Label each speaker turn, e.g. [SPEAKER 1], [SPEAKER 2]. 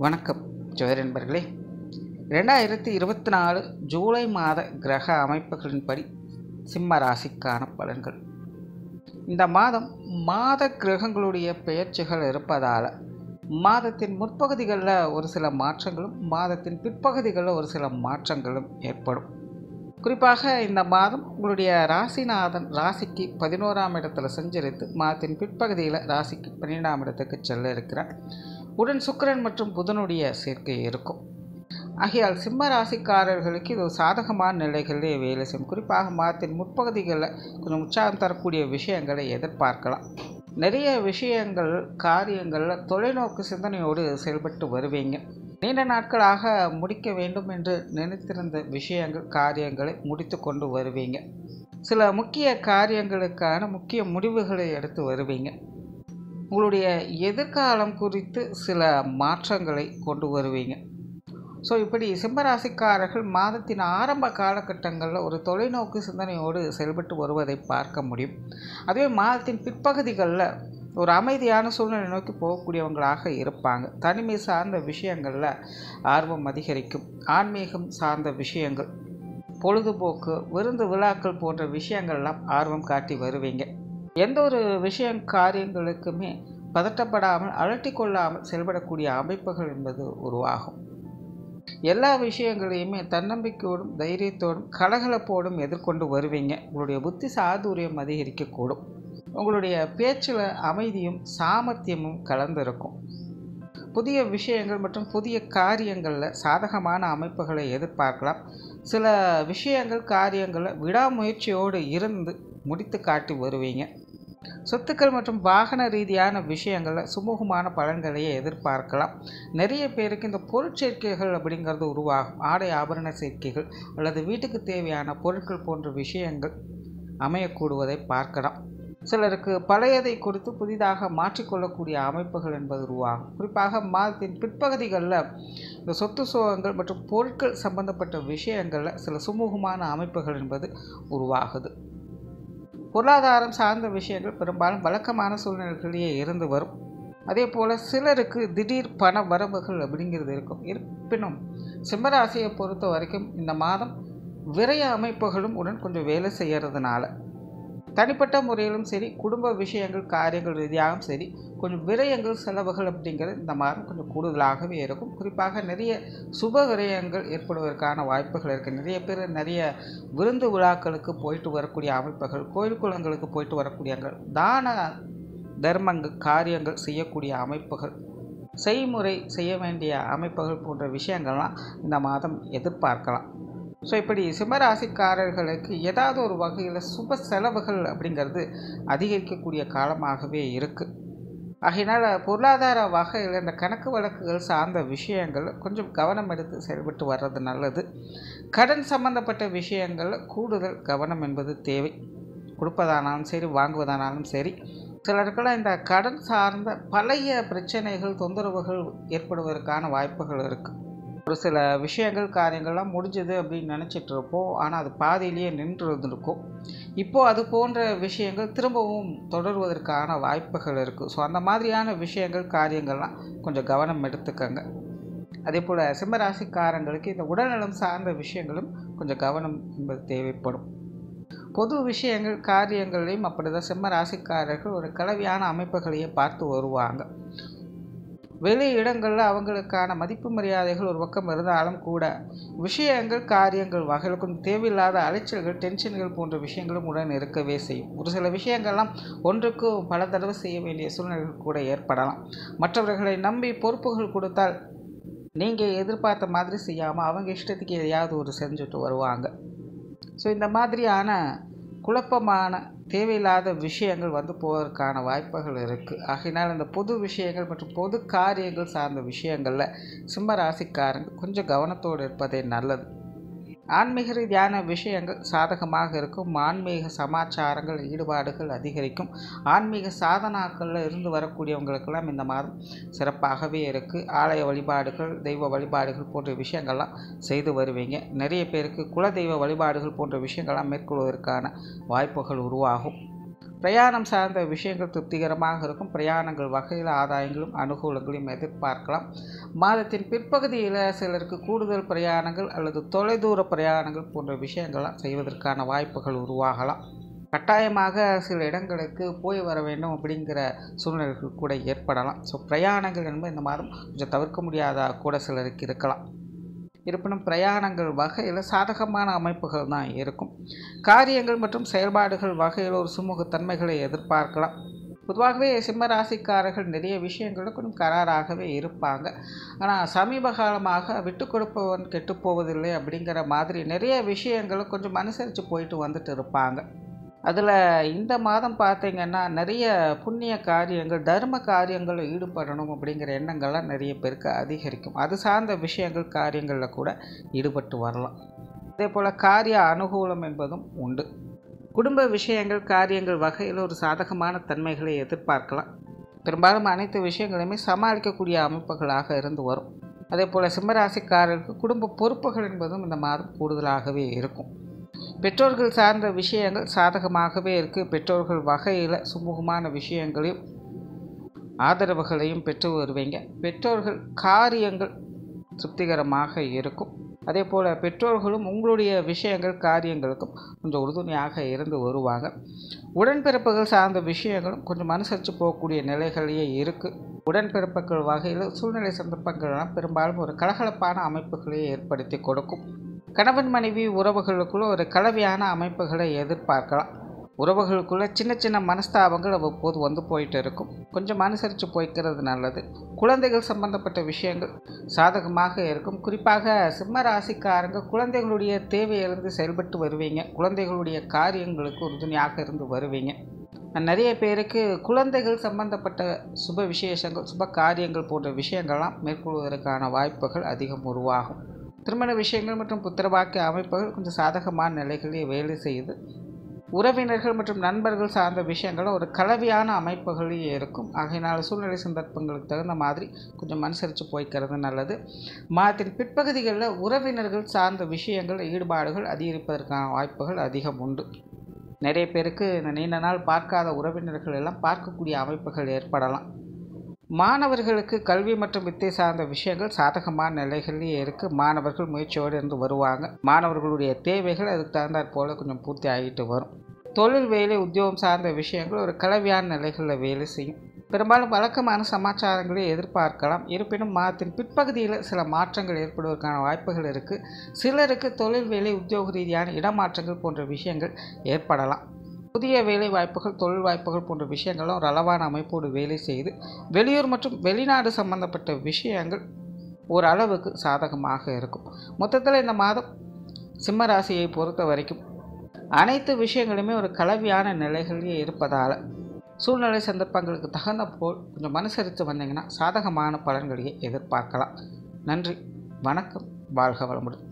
[SPEAKER 1] வணக்கம் ஜோதிட நண்பர்களே. 2024 ஜூலை மாத கிரக அமைப்புகளின்படி சிம்ம ராசிக்கான பலன்கள். இந்த மாத கிரகங்களுடைய பெயர்ச்சிகள் இருப்பதால் மாதத்தின் முற்பகுதிகளில் ஒரு சில மாற்றங்களும் மாதத்தின் பிற்பகுதிகளில் ஒரு சில மாற்றங்களும் ஏற்படும். குறிப்பாக இந்த மாதம் உங்களுடைய ராசிநாதன் ராசிக்கு 11ஆம் இடத்துல சஞ்சரித்து மாதத்தின் பிற்பகுதியில் ராசிக்கு 12ஆம் இடத்துக்கு செல்ல இருக்கிறார். உடன் சுக்கிரன் மற்றும் புதனுடைய சேர்க்கை இருக்கும். ஆகையால் சிம்ம ராசிக்காரர்களுக்கு இது சாதகமான நிலைகளிலே வேலை செய்யும். குறிப்பாக மாதத்தின் முற்பகுதிகளில் கொஞ்சம் உற்சாகம் தரக்கூடிய விஷயங்களை எதிர்பார்க்கலாம். நிறைய விஷயங்கள் காரியங்களில் தொலைநோக்கு சிந்தனையோடு செயல்பட்டு வருவீங்க. நீண்ட நாட்களாக முடிக்க வேண்டும் என்று நினைத்திருந்த விஷயங்கள் காரியங்களை முடித்து கொண்டு வருவீங்க. சில முக்கிய காரியங்களுக்கான முக்கிய முடிவுகளை எடுத்து வருவீங்க. உங்களுடைய எதிர்காலம் குறித்து சில மாற்றங்களை கொண்டு வருவீங்க. ஸோ இப்படி சிம்மராசிக்காரர்கள் மாதத்தின் ஆரம்ப காலகட்டங்களில் ஒரு தொலைநோக்கு சிந்தனையோடு செயல்பட்டு வருவதை பார்க்க முடியும். அதுவே மாதத்தின் பிற்பகுதிகளில் ஒரு அமைதியான சூழ்நிலை நோக்கி போகக்கூடியவங்களாக இருப்பாங்க. தனிமை சார்ந்த விஷயங்களில் ஆர்வம் அதிகரிக்கும். ஆன்மீகம் சார்ந்த விஷயங்கள், பொழுதுபோக்கு, விருந்து விழாக்கள் போன்ற விஷயங்கள்லாம் ஆர்வம் காட்டி வருவீங்க. எந்த ஒரு காரியங்களுக்குமே பதட்டப்படாமல் அலட்டி கொள்ளாமல் செயல்படக்கூடிய அமைப்புகள் என்பது உருவாகும். எல்லா விஷயங்களையுமே தன்னம்பிக்கையோடும் தைரியத்தோடும் கலகலப்போடும் எதிர்கொண்டு வருவீங்க. உங்களுடைய புத்தி சாதுரியம் அதிகரிக்கக்கூடும். உங்களுடைய பேச்சில் அமைதியும் சாமர்த்தியமும் கலந்திருக்கும். புதிய விஷயங்கள் மற்றும் புதிய காரியங்களில் சாதகமான அமைப்புகளை எதிர்பார்க்கலாம். சில விஷயங்கள் காரியங்களில் விடாமுயற்சியோடு இருந்து முடித்து காட்டி வருவீங்க. சொத்துக்கள் மற்றும் வாகன ரீதியான விஷயங்களில் சுமூகமான பலன்களையே எதிர்பார்க்கலாம். நிறைய பேருக்கு இந்த பொருட்சேர்க்கைகள் அப்படிங்கிறது உருவாகும். ஆடை ஆபரண சேர்க்கைகள் அல்லது வீட்டுக்கு தேவையான பொருட்கள் போன்ற விஷயங்கள் அமையக்கூடுவதை பார்க்கலாம். சிலருக்கு பழையதை குறித்து புதிதாக மாற்றிக்கொள்ளக்கூடிய அமைப்புகள் என்பது உருவாகும். குறிப்பாக மாதத்தின் பிற்பகுதிகளில் இந்த சொத்து சோகங்கள் மற்றும் பொருட்கள் சம்பந்தப்பட்ட விஷயங்களில் சில சுமூகமான அமைப்புகள் என்பது உருவாகுது. பொருளாதாரம் சார்ந்த விஷயங்கள் பெரும்பாலும் வழக்கமான சூழ்நிலைகளிலேயே இருந்து வரும். அதே போல் சிலருக்கு திடீர் பண வரவுகள் அப்படிங்கிறது இருக்கும். இருப்பினும் சிம்மராசியை பொறுத்த வரைக்கும் இந்த மாதம் விரய அமைப்புகளும் உடன் கொஞ்சம் வேலை செய்கிறதுனால தனிப்பட்ட முறையிலும் சரி, குடும்ப விஷயங்கள் காரியங்கள் ரீதியாகவும் சரி, கொஞ்சம் விரயங்கள் செலவுகள் அப்படிங்கிறது இந்த மாதம் கொஞ்சம் கூடுதலாகவே இருக்கும். குறிப்பாக நிறைய சுப விரயங்கள் ஏற்படுவதற்கான வாய்ப்புகள் இருக்குது. நிறைய பேர் நிறைய விருந்து விழாக்களுக்கு போயிட்டு வரக்கூடிய அமைப்புகள், கோயில் குளங்களுக்கு போயிட்டு வரக்கூடியங்கள், தான தர்மங்கள் காரியங்கள் செய்யக்கூடிய அமைப்புகள், செய்முறை செய்ய வேண்டிய அமைப்புகள் போன்ற விஷயங்கள்லாம் இந்த மாதம் எதிர்பார்க்கலாம். ஸோ இப்படி சிம்மராசிக்காரர்களுக்கு ஏதாவது ஒரு வகையில் சுப செலவுகள் அப்படிங்கிறது அதிகரிக்கக்கூடிய காலமாகவே இருக்குது. ஆகையினால் பொருளாதார வகையில் இந்த கணக்கு வழக்குகள் சார்ந்த விஷயங்கள் கொஞ்சம் கவனம் எடுத்து செயல்பட்டு வர்றது நல்லது. கடன் சம்பந்தப்பட்ட விஷயங்களில் கூடுதல் கவனம் என்பது தேவை. கொடுப்பதானாலும் சரி, வாங்குவதானாலும் சரி. சிலருக்கெல்லாம் இந்த கடன் சார்ந்த பழைய பிரச்சனைகள் தொந்தரவுகள் ஏற்படுவதற்கான வாய்ப்புகள் இருக்குது. ஒரு சில விஷயங்கள் காரியங்கள்லாம் முடிஞ்சது அப்படின்னு நினச்சிட்டு இருப்போம். ஆனால் அது பாதியிலேயே நின்று இருந்திருக்கும். இப்போது அது போன்ற விஷயங்கள் திரும்பவும் தொடர்வதற்கான வாய்ப்புகள் இருக்குது. ஸோ அந்த மாதிரியான விஷயங்கள் காரியங்கள்லாம் கொஞ்சம் கவனம் எடுத்துக்கங்க. அதே போல் சிம்மராசிக்காரங்களுக்கு இந்த உடல்நலம் சார்ந்த விஷயங்களும் கொஞ்சம் கவனம் என்பது தேவைப்படும். பொது விஷயங்கள் காரியங்களையும் அப்படி தான் சிம்ம ராசிக்காரர்கள் ஒரு கலவையான அமைப்புகளையே பார்த்து வருவாங்க. வெளி இடங்களில் அவங்களுக்கான மதிப்பு மரியாதைகள் ஒரு பக்கம் இருந்தாலும் கூட விஷயங்கள் காரியங்கள் வகையில் கொஞ்சம் தேவையில்லாத அலைச்சல்கள் டென்ஷன்கள் போன்ற விஷயங்களும் உடன் இருக்கவே செய்யும். ஒரு சில விஷயங்கள்லாம் ஒன்றுக்கு பல தடவை செய்ய வேண்டிய சூழ்நிலைகள் கூட ஏற்படலாம். மற்றவர்களை நம்பி பொறுப்புகள் கொடுத்தால் நீங்கள் எதிர்பார்த்த மாதிரி செய்யாமல் அவங்க இஷ்டத்துக்கு எதையாவது ஒரு செஞ்சுட்டு வருவாங்க. ஸோ இந்த மாதிரியான குழப்பமான தேவையில்லாத விஷயங்கள் வந்து போவதற்கான வாய்ப்புகள் இருக்குது. ஆகையினால் இந்த பொது விஷயங்கள் மற்றும் பொது காரியங்கள் சார்ந்த விஷயங்களில் சிம்ம ராசிக்காரங்க கொஞ்சம் கவனத்தோடு இருப்பதே நல்லது. ஆன்மீக ரீதியான விஷயங்கள் சாதகமாக இருக்கும். ஆன்மீக சமாச்சாரங்கள் ஈடுபாடுகள் அதிகரிக்கும். ஆன்மீக சாதனாக்களில் இருந்து வரக்கூடியவங்களுக்கெல்லாம் இந்த மாதம் சிறப்பாகவே இருக்குது. ஆலய வழிபாடுகள், தெய்வ வழிபாடுகள் போன்ற விஷயங்கள்லாம் செய்து வருவீங்க. நிறைய பேருக்கு குலதெய்வ வழிபாடுகள் போன்ற விஷயங்கள்லாம் மேற்கொள்வதற்கான வாய்ப்புகள் உருவாகும். பிரயாணம் சார்ந்த விஷயங்கள் திருப்திகரமாக இருக்கும். பிரயாணங்கள் வகையில் ஆதாயங்களும் அனுகூலங்களையும் எதிர்பார்க்கலாம். மாதத்தின் பிற்பகுதியில் சிலருக்கு கூடுதல் பிரயாணங்கள் அல்லது தொலைதூர பிரயாணங்கள் போன்ற விஷயங்கள்லாம் செய்வதற்கான வாய்ப்புகள் உருவாகலாம். கட்டாயமாக சில இடங்களுக்கு போய் வர வேண்டும் அப்படிங்கிற சூழ்நிலைகள் கூட ஏற்படலாம். ஸோ பிரயாணங்கள் என்பது இந்த மாதம் கொஞ்சம் தவிர்க்க முடியாத கூட சிலருக்கு இருக்கலாம். இருப்பினும் பிரயாணங்கள் வகையில் சாதகமான அமைப்புகள் தான் இருக்கும். காரியங்கள் மற்றும் செயல்பாடுகள் வகையில் ஒரு சுமூகத்தன்மைகளை எதிர்பார்க்கலாம். பொதுவாகவே சிம்ம ராசிக்காரர்கள் நிறைய விஷயங்களும் கொஞ்சம் கராராகவே இருப்பாங்க. ஆனால் சமீப காலமாக விட்டு கொடுப்பவன் கெட்டுப்போவதில்லை அப்படிங்கிற மாதிரி நிறைய விஷயங்களும் கொஞ்சம் அனுசரித்து போயிட்டு வந்துட்டு இருப்பாங்க. அதில் இந்த மாதம் பார்த்திங்கன்னா நிறைய புண்ணிய காரியங்கள், தர்ம காரியங்களில் ஈடுபடணும் அப்படிங்கிற எண்ணங்கள்லாம் நிறைய பேருக்கு அதிகரிக்கும். அது சார்ந்த விஷயங்கள் காரியங்களில் கூட ஈடுபட்டு வரலாம். அதே போல் காரிய அனுகூலம் என்பதும் உண்டு. குடும்ப விஷயங்கள் காரியங்கள் வகையில் ஒரு சாதகமான தன்மைகளை எதிர்பார்க்கலாம். பெரும்பாலும் அனைத்து விஷயங்களையுமே சமாளிக்கக்கூடிய அமைப்புகளாக இருந்து வரும். அதே போல் சிம்மராசிக்காரர்களுக்கு குடும்ப பொறுப்புகள் என்பதும் இந்த மாதம் கூடுதலாகவே இருக்கும். பெற்றோர்கள் சார்ந்த விஷயங்கள் சாதகமாகவே இருக்குது. பெற்றோர்கள் வகையில் சுமூகமான விஷயங்களையும் ஆதரவுகளையும் பெற்று வருவீங்க. பெற்றோர்கள் காரியங்கள் திருப்திகரமாக இருக்கும். அதே போல் பெற்றோர்களும் உங்களுடைய விஷயங்கள் காரியங்களுக்கும் கொஞ்சம் உறுதுணையாக இருந்து வருவாங்க. உடன்பிறப்புகள் சார்ந்த விஷயங்களும் கொஞ்சம் அனுசரித்து போகக்கூடிய நிலைகளையே இருக்குது. உடன்பிறப்புகள் வகையில் சூழ்நிலை சந்தர்ப்பங்கள்லாம் பெரும்பாலும் ஒரு கலகலப்பான அமைப்புகளை ஏற்படுத்தி கொடுக்கும். கணவன் மனைவி உறவுகளுக்குள்ள ஒரு கலவையான அமைப்புகளை எதிர்பார்க்கலாம். உறவுகளுக்குள்ள சின்ன சின்ன மனஸ்தாபங்கள் அவ்வப்போது வந்து போயிட்டு இருக்கும். கொஞ்சம் அனுசரித்து போய்க்கிறது நல்லது. குழந்தைகள் சம்பந்தப்பட்ட விஷயங்கள் சாதகமாக இருக்கும். குறிப்பாக சிம்ம ராசிக்காரங்க குழந்தைகளுடைய தேவையிலிருந்து செயல்பட்டு வருவீங்க. குழந்தைகளுடைய காரியங்களுக்கு உறுதுணையாக இருந்து வருவீங்க. நிறைய பேருக்கு குழந்தைகள் சம்பந்தப்பட்ட சுப விசேஷங்கள் சுப காரியங்கள் போன்ற விஷயங்கள்லாம் மேற்கொள்வதற்கான வாய்ப்புகள் அதிகம் உருவாகும். திருமண விஷயங்கள் மற்றும் புத்திரவாக்கிய அமைப்புகள் கொஞ்சம் சாதகமான நிலைகளே வேலை செய்யுது. உறவினர்கள் மற்றும் நண்பர்கள் சார்ந்த விஷயங்களும் ஒரு கலவையான அமைப்புகளே இருக்கும். ஆகையினால் சூழ்நிலை சந்தர்ப்பங்களுக்கு தகுந்த மாதிரி கொஞ்சம் அனுசரித்து போய்க்கிறது நல்லது. மாதத்தின் பிற்பகுதிகளில் உறவினர்கள் சார்ந்த விஷயங்கள் ஈடுபாடுகள் அதிகரிப்பதற்கான வாய்ப்புகள் அதிகம் உண்டு. நிறைய பேருக்கு இந்த நீண்ட நாள் பார்க்காத உறவினர்கள் எல்லாம் பார்க்கக்கூடிய அமைப்புகள் ஏற்படலாம். மாணவர்களுக்கு கல்வி மற்றும் வித்தை சார்ந்த விஷயங்கள் சாதகமான நிலைகளிலேயே இருக்குது. மாணவர்கள் முயற்சியோடு இருந்து வருவாங்க. மாணவர்களுடைய தேவைகள் அதுக்கு தகுந்தாற் போல் கொஞ்சம் பூர்த்தி ஆகிட்டு வரும். தொழில் வேலை உத்தியோகம் சார்ந்த விஷயங்கள் ஒரு கலவையான நிலைகளில் வேலை செய்யும். பெரும்பாலும் வழக்கமான சமாச்சாரங்களை எதிர்பார்க்கலாம். இருப்பினும் மாதத்தின் பிற்பகுதியில் சில மாற்றங்கள் ஏற்படுவதற்கான வாய்ப்புகள் இருக்குது. சிலருக்கு தொழில் வேலை உத்தியோக ரீதியான இடமாற்றங்கள் போன்ற விஷயங்கள் ஏற்படலாம். புதிய வேலை வாய்ப்புகள் தொழில் வாய்ப்புகள் போன்ற விஷயங்களும் ஒரு அளவான அமைப்போடு வேலை செய்து வெளியூர் மற்றும் வெளிநாடு சம்பந்தப்பட்ட விஷயங்கள் ஓரளவுக்கு சாதகமாக இருக்கும். மொத்தத்தில் இந்த மாதம் சிம்ம ராசியை பொறுத்த வரைக்கும் அனைத்து விஷயங்களுமே ஒரு கலவையான நிலைகளிலே இருப்பதால் சூழ்நிலை சந்தர்ப்பங்களுக்கு தகுந்த போல் கொஞ்சம் அனுசரித்து வந்தீங்கன்னா சாதகமான பலன்களையே எதிர்பார்க்கலாம். நன்றி, வணக்கம், வாழ்க வளமுடன்.